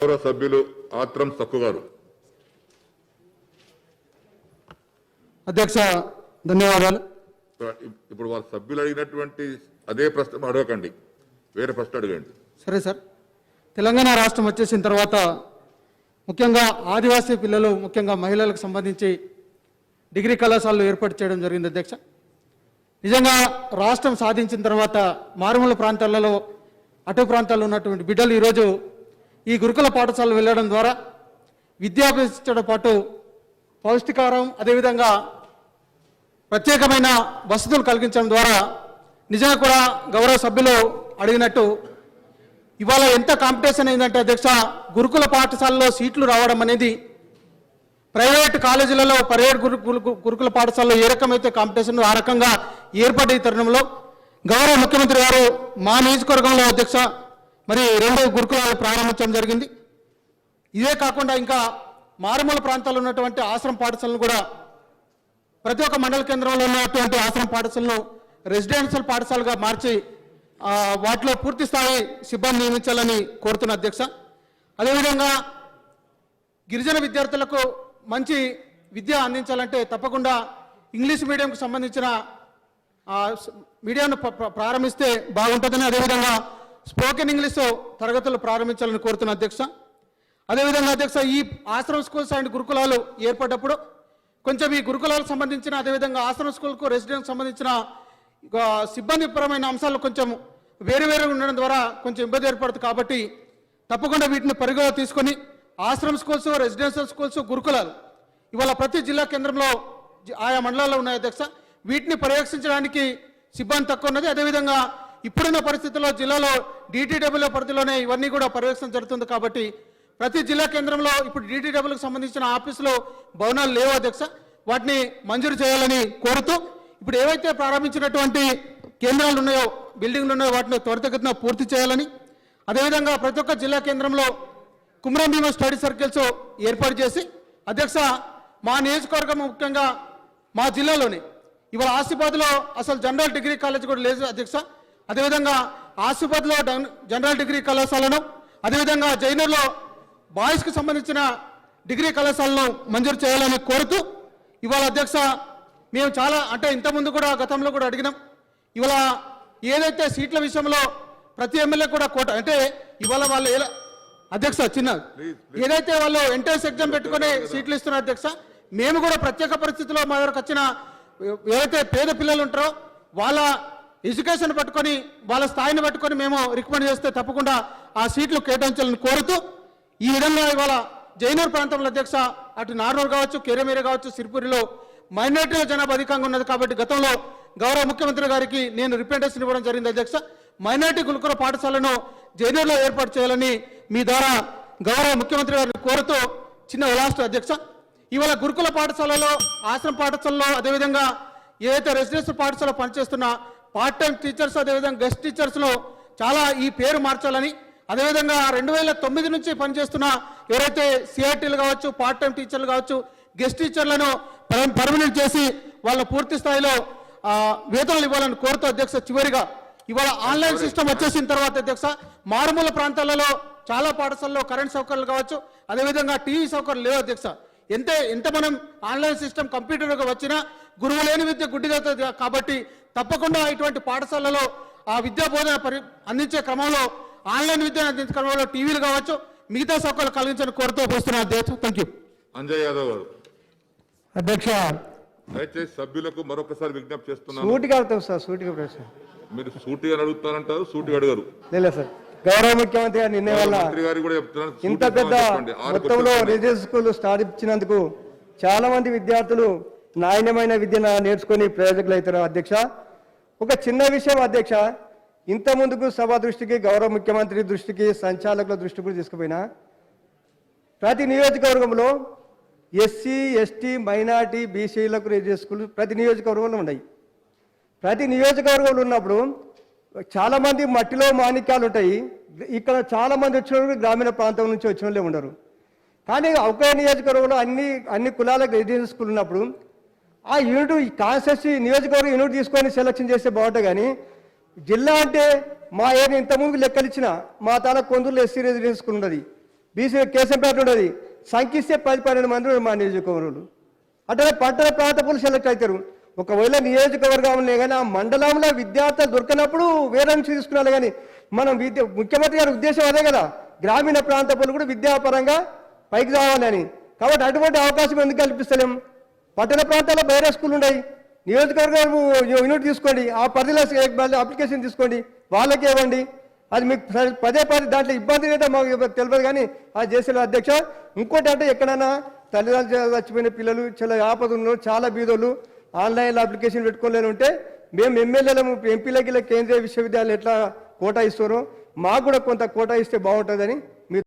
గౌరవ సభ్యులు ఆత్రం సక్కు గారు. అధ్యక్ష ధన్యవాదాలు. ఇప్పుడు వాళ్ళ సభ్యులు అడిగినటువంటి అదే ప్రశ్న అడగకండి, వేరే ప్రశ్న అడగండి. సరే సార్. తెలంగాణ రాష్ట్రం వచ్చేసిన తర్వాత ముఖ్యంగా ఆదివాసీ పిల్లలు, ముఖ్యంగా మహిళలకు సంబంధించి డిగ్రీ కళాశాలలు ఏర్పాటు చేయడం జరిగింది అధ్యక్ష. నిజంగా రాష్ట్రం సాధించిన తర్వాత మారుమూల ప్రాంతాలలో, అటవీ ప్రాంతాల్లో ఉన్నటువంటి బిడ్డలు ఈరోజు ఈ గురుకుల పాఠశాలలు వెళ్ళడం ద్వారా విద్యాభ్యసించడం పాటు పౌష్టికారం, అదేవిధంగా ప్రత్యేకమైన వసతులు కలిగించడం ద్వారా నిజంగా కూడా గౌరవ సభ్యులు అడిగినట్టు ఇవాళ ఎంత కాంపిటీషన్ అయిందంటే అధ్యక్ష, గురుకుల పాఠశాలలో సీట్లు రావడం అనేది ప్రైవేట్ కాలేజీలలో, ప్రైవేట్ గురుకుల పాఠశాలలో ఏ రకమైతే కాంపిటీషన్ ఆ రకంగా ఏర్పడే తరుణంలో గౌరవ ముఖ్యమంత్రి గారు మా నియోజకవర్గంలో అధ్యక్ష మరి 2 గురుకులాలు ప్రారంభించడం జరిగింది. ఇదే కాకుండా ఇంకా మారుమూల ప్రాంతాల్లో ఉన్నటువంటి ఆశ్రమ పాఠశాలను కూడా ప్రతి ఒక్క మండల కేంద్రంలో ఉన్నటువంటి ఆశ్రమ పాఠశాలను రెసిడెన్షియల్ పాఠశాలగా మార్చి వాటిలో పూర్తి స్థాయి సిబ్బంది నియమించాలని కోరుతున్న అధ్యక్ష. అదేవిధంగా గిరిజన విద్యార్థులకు మంచి విద్య అందించాలంటే తప్పకుండా ఇంగ్లీష్ మీడియంకు సంబంధించిన మీడియాను ప్రారంభిస్తే బాగుంటుందని, అదేవిధంగా స్పోకెన్ ఇంగ్లీష్ తరగతులు ప్రారంభించాలని కోరుతున్న అధ్యక్ష. అదేవిధంగా అధ్యక్ష, ఈ ఆశ్రమ స్కూల్స్ అండ్ గురుకులాలు ఏర్పడ్డప్పుడు కొంచెం ఈ గురుకులాలకు సంబంధించిన, అదేవిధంగా ఆశ్రమ స్కూల్కు రెసిడెన్స్ సంబంధించిన సిబ్బందిపరమైన అంశాలు కొంచెం వేరు ఉండడం ద్వారా కొంచెం ఇబ్బంది ఏర్పడుతుంది. కాబట్టి తప్పకుండా వీటిని పరిగణలో తీసుకొని ఆశ్రమ స్కూల్స్, రెసిడెన్షియల్ స్కూల్స్, గురుకులాలు ఇవాళ ప్రతి జిల్లా కేంద్రంలో ఆయా మండలాల్లో ఉన్నాయి అధ్యక్ష. వీటిని పర్యవేక్షించడానికి సిబ్బంది తక్కువ ఉన్నది. అదేవిధంగా ఇప్పుడున్న పరిస్థితుల్లో జిల్లాలో DTW పరిధిలోనే ఇవన్నీ కూడా పర్యవేక్షణ జరుగుతుంది. కాబట్టి ప్రతి జిల్లా కేంద్రంలో ఇప్పుడు DTWకి సంబంధించిన ఆఫీసులో భవనాలు లేవు అధ్యక్ష. వాటిని మంజూరు చేయాలని కోరుతూ ఇప్పుడు ఏవైతే ప్రారంభించినటువంటి కేంద్రాలు ఉన్నాయో, బిల్డింగ్లు ఉన్నాయో వాటిని త్వరితగతిన పూర్తి చేయాలని, అదేవిధంగా ప్రతి ఒక్క జిల్లా కేంద్రంలో కుమ్రం భీమ స్టడీ సర్కిల్స్ ఏర్పాటు చేసి అధ్యక్ష మా నియోజకవర్గం ముఖ్యంగా మా జిల్లాలోనే ఇవాళ ఆసిఫాబాద్లో అసలు జనరల్ డిగ్రీ కాలేజ్ కూడా లేదు అధ్యక్ష. అదేవిధంగా ఆసిఫాబాద్లో జనరల్ డిగ్రీ కళాశాలను, అదేవిధంగా జైనూర్లో బాయ్స్కి సంబంధించిన డిగ్రీ కళాశాలను మంజూరు చేయాలని కోరుతూ ఇవాళ అధ్యక్ష మేము చాలా అంటే ఇంతకుముందు కూడా గతంలో కూడా అడిగినాం. ఇవాళ ఏదైతే సీట్ల విషయంలో ప్రతి ఎమ్మెల్యే కూడా కోట అంటే ఇవాళ వాళ్ళు అధ్యక్ష ఏదైతే వాళ్ళు ఎంట్రన్స్ ఎగ్జామ్ పెట్టుకుని సీట్లు ఇస్తున్నారు అధ్యక్ష, మేము కూడా ప్రత్యేక పరిస్థితుల్లో మా దగ్గరకు వచ్చిన ఏవైతే పేద పిల్లలు ఉంటారో వాళ్ళ ఎడ్యుకేషన్ పట్టుకొని, వాళ్ళ స్థాయిని పట్టుకొని మేము రికమెండ్ చేస్తే తప్పకుండా ఆ సీట్లు కేటాయించాలని కోరుతూ ఈ విధంగా ఇవాళ జైనూర్ ప్రాంతంలో అధ్యక్ష అటు నార్నూరు కావచ్చు, కెరమేర కావచ్చు, సిరిపూరిలో మైనారిటీల జనాభా అధికంగా ఉన్నది. కాబట్టి గతంలో గౌరవ ముఖ్యమంత్రి గారికి నేను రిప్రజెంటేషన్ ఇవ్వడం జరిగింది అధ్యక్ష. మైనారిటీ గురుకుల పాఠశాలను జైనూర్లో ఏర్పాటు చేయాలని మీ ద్వారా గౌరవ ముఖ్యమంత్రి గారిని కోరుతూ చిన్న లాస్ట్ అధ్యక్ష. ఇవాళ గురుకుల పాఠశాలలో, ఆశ్రమ పాఠశాలలో, అదేవిధంగా ఏదైతే రెసిడెన్షియల్ పాఠశాలలో పనిచేస్తున్న పార్ట్ టైం టీచర్స్, అదేవిధంగా గెస్ట్ టీచర్స్లో చాలా ఈ పేరు మార్చాలని, అదేవిధంగా 2009 నుంచి పనిచేస్తున్న ఎవరైతే CRTలు కావచ్చు, పార్ట్ టైం టీచర్లు కావచ్చు, గెస్ట్ టీచర్లను పర్మనెంట్ చేసి వాళ్ళ పూర్తి స్థాయిలో వేతనాలు ఇవ్వాలని కోరుతూ అధ్యక్ష. చివరిగా ఇవాళ ఆన్లైన్ సిస్టమ్ వచ్చేసిన తర్వాత అధ్యక్ష మారుమూల ప్రాంతాలలో చాలా పాఠశాలలో కరెంట్ సౌకర్యాలు కావచ్చు, అదేవిధంగా టీవీ సౌకర్యాలు లేవు అధ్యక్ష. ఎంత మనం ఆన్లైన్ సిస్టమ్ కంప్యూటర్గా వచ్చినా గురువు లేని విద్య గుడ్డిదవుతుంది. కాబట్టి తప్పకుండా ఇటువంటి పాఠశాలలో ఆ విద్యా బోధన అందించే క్రమంలో, ఆన్లైన్ విద్యను అందించే క్రమంలో టీవీలు కావచ్చు, మిగతా సౌకర్యాలు కలిగించని కోరుతూ పోస్తున్నారు అధ్యక్ష. Thank you. అంజయ్ యాదవ్ గారు. అధ్యక్ష దయచేసి సభ్యులకు మరొకసారి విజ్ఞప్తి చేస్తున్నాను. సూటిగా అడుగుతాం సార్, సూటిగా ప్రశ్న. మీరు సూటిగా అడుగుతారంటారు, సూటిగా అడగరు. లేదు సార్, గౌరవ ముఖ్యమంత్రి గారు నిన్న వల్ల ఇంత పెద్ద మొత్తంలో రెసిడెన్షియల్ స్కూల్ స్టార్ట్ ఇచ్చినందుకు చాలా మంది విద్యార్థులు నాణ్యమైన విద్యను నేర్చుకుని ప్రయోజకులు అవుతారు అధ్యక్ష. ఒక చిన్న విషయం అధ్యక్ష, ఇంత ముందుకు సభ దృష్టికి, గౌరవ ముఖ్యమంత్రి దృష్టికి, సంచాలకుల దృష్టికి కూడా తీసుకుపోయినా ప్రతి నియోజకవర్గంలో SC, ST, మైనార్టీ, BCలకు రెసిడెన్షియల్ స్కూల్ ప్రతి నియోజకవర్గంలో ఉన్నాయి. ప్రతి నియోజకవర్గంలో ఉన్నప్పుడు చాలామంది మట్టిలో మాణిక్యాలు ఉంటాయి. ఇక్కడ చాలామంది వచ్చిన గ్రామీణ ప్రాంతం నుంచి వచ్చిన వాళ్ళే ఉండరు. కానీ ఒకే నియోజకవర్గంలో అన్ని కులాలకు రెసిడెన్షియల్ స్కూల్ ఉన్నప్పుడు ఆ యూనిట్ కాన్స్టిట్యూన్సీ నియోజకవర్గం యూనిట్ తీసుకొని సెలక్షన్ చేస్తే బాగుంటుంది. కానీ జిల్లా అంటే మా ఏరియా ఇంతకుముందు లెక్కలు ఇచ్చిన మా తాలూకు కొందూరులో SC రెసిడెన్షియల్ స్కూల్ ఉన్నది, బీసీ కేశంపేట ఉండదు, సంఖ్యిస్తే 10-12 మంది ఉన్నారు మా నియోజకవర్గంలో. అంటే పట్టణ ప్రాంత పురుషులు సెలెక్ట్ అవుతారు. ఒకవేళ నియోజకవర్గంలో కానీ ఆ మండలంలో విద్యార్థులు దొరికినప్పుడు వేరే నుంచి తీసుకున్నారు. కానీ మనం ముఖ్యమంత్రి గారి ఉద్దేశం అదే కదా, గ్రామీణ ప్రాంత పురులు కూడా విద్యాపరంగా పైకి రావాలని. కాబట్టి అటువంటి అవకాశం ఎందుకు కల్పిస్తలేం? పట్టణ ప్రాంతాల్లో వేరే స్కూల్ ఉన్నాయి, నియోజకవర్గం యూనిట్ తీసుకోండి, ఆ పరిధిలో అప్లికేషన్ తీసుకోండి, వాళ్ళకే ఇవ్వండి. అది మీకు పదే దాంట్లో ఇబ్బంది ఏంటో మాకు తెలియదు. కానీ అది చేసే అధ్యక్ష. ఇంకోటి అంటే ఎక్కడైనా తల్లిదండ్రులు చచ్చిపోయిన పిల్లలు చాలా ఆపద ఉన్నారు, చాలా బీదోళ్ళు ఆన్లైన్లో అప్లికేషన్ పెట్టుకోలేని ఉంటే మేము ఎమ్మెల్యేలము ఎంపీలకి కేంద్రీయ విశ్వవిద్యాలయం ఎట్లా కోటా ఇస్తారో మాకు కూడా కొంత కోటా ఇస్తే బాగుంటుందని